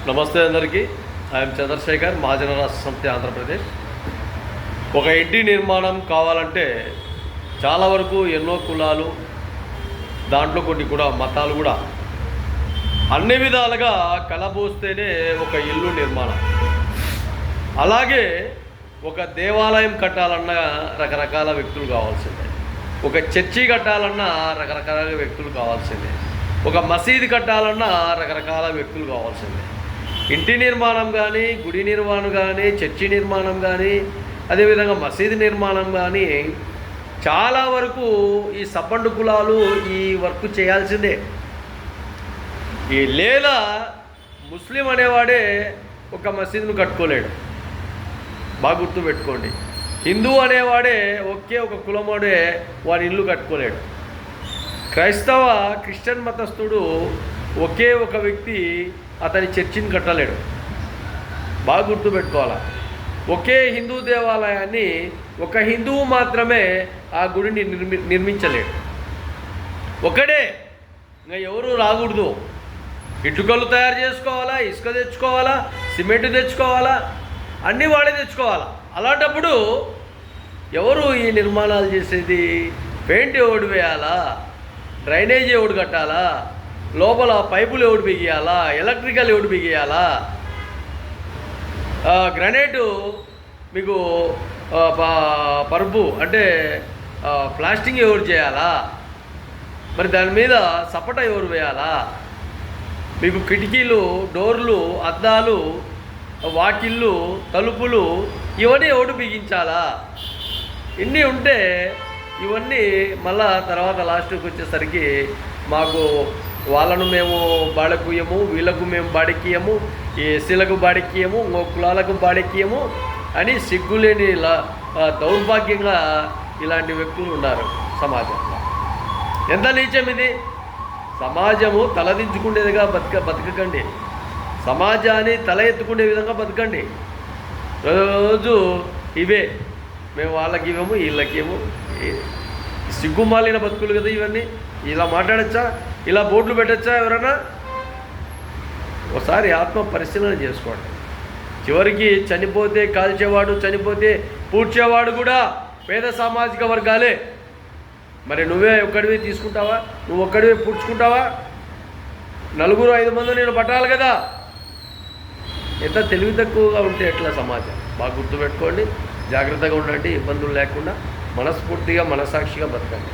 నమస్తే అందరికీ. ఐఎమ్ చంద్రశేఖర్, మహాజన రాష్ట్ర సమితి, ఆంధ్రప్రదేశ్. ఒక ఇంటి నిర్మాణం కావాలంటే చాలా వరకు ఎన్నో కులాలు, దాంట్లో కొన్ని కూడా మతాలు కూడా అన్ని విధాలుగా కలబోస్తేనే ఒక ఇల్లు నిర్మాణం. అలాగే ఒక దేవాలయం కట్టాలన్నా రకరకాల వ్యక్తులు కావాల్సిందే, ఒక చర్చి కట్టాలన్నా రకరకాల వ్యక్తులు కావాల్సిందే, ఒక మసీదు కట్టాలన్నా రకరకాల వ్యక్తులు కావాల్సిందే. ఇంటి నిర్మాణం కానీ, గుడి నిర్మాణం కానీ, చర్చి నిర్మాణం కానీ, అదేవిధంగా మసీదు నిర్మాణం కానీ చాలా వరకు ఈ సబ్బండు కులాలు ఈ వర్క్ చేయాల్సిందే. ఈ లేదా ముస్లిం అనేవాడే ఒక మసీదును కట్టుకోలేడు, బాగా గుర్తుపెట్టుకోండి. హిందూ అనేవాడే ఒకే ఒక కులవాడే వాడి ఇల్లు కట్టుకోలేడు. క్రిస్టియన్ మతస్థుడు ఒకే ఒక వ్యక్తి అతని చర్చిని కట్టలేడు, బాగా గుర్తుపెట్టుకోవాలి. ఒకే హిందూ దేవాలయాన్ని ఒక హిందువు మాత్రమే ఆ గుడిని నిర్మించలేడు. ఒకడే, ఇంకా ఎవరు రాకూడదు. ఇటుకలు తయారు చేసుకోవాలా, ఇసుక తెచ్చుకోవాలా, సిమెంట్ తెచ్చుకోవాలా, అన్నీ వాడే తెచ్చుకోవాలా. అలాంటప్పుడు ఎవరు ఈ నిర్మాణాలు చేసేది? పెయింట్ ఎవడు వేయాలా, డ్రైనేజ్ ఎవడు కట్టాలా, లోపల పైపులు ఎవడు బిగియాలా, ఎలక్ట్రికల్ ఎవడు బిగియాలా, గ్రనైటు మీకు పరుపు అంటే ప్లాస్టింగ్ ఎవరు చేయాలా, మరి దాని మీద సపట ఎవరు వేయాలా, మీకు కిటికీలు, డోర్లు, అద్దాలు, వాకిళ్ళు, తలుపులు ఇవన్నీ ఎవడు బిగించాలా? ఇన్ని ఉంటే ఇవన్నీ మళ్ళా తర్వాత లాస్ట్కి వచ్చేసరికి మాకు వాళ్ళను మేము బాడెక్కియము, వీళ్ళకు మేము బాడెక్కియము, ఈ ఎస్సీలకు బాడెక్కియము, ఇంకో కులాలకు బాడెక్కియము అని సిగ్గులేని దౌర్భాగ్యంగా ఇలాంటి వ్యక్తులు ఉన్నారు సమాజంలో. ఎంత నీచం ఇది! సమాజము తలదించుకునేదిగా బతకకండి, సమాజాన్ని తల ఎత్తుకునే విధంగా బతకండి. రోజు ఇవే మేము వాళ్ళకి ఇవ్వము, వీళ్ళకేమో. సిగ్గుమాలిన బతుకులు కదా ఇవన్నీ. ఇలా మాట్లాడచ్చా? ఇలా బోర్డులు పెట్టచ్చా? ఎవరైనా ఒకసారి ఆత్మ పరిశీలన చేసుకోండి. చివరికి చనిపోతే కాల్చేవాడు, చనిపోతే పూడ్చేవాడు కూడా పేద సామాజిక వర్గాలే. మరి నువ్వే ఒక్కడివి తీసుకుంటావా? నువ్వు ఒక్కడివి పూడ్చుకుంటావా? 4-5 మంది నేను పట్టాలి కదా. ఎంత తెలివి తక్కువగా ఉంటే ఎట్లా సమాజం? బాగా గుర్తుపెట్టుకోండి, జాగ్రత్తగా ఉండండి, ఇబ్బందులు లేకుండా మనస్ఫూర్తిగా మనసాక్షిగా బతకండి.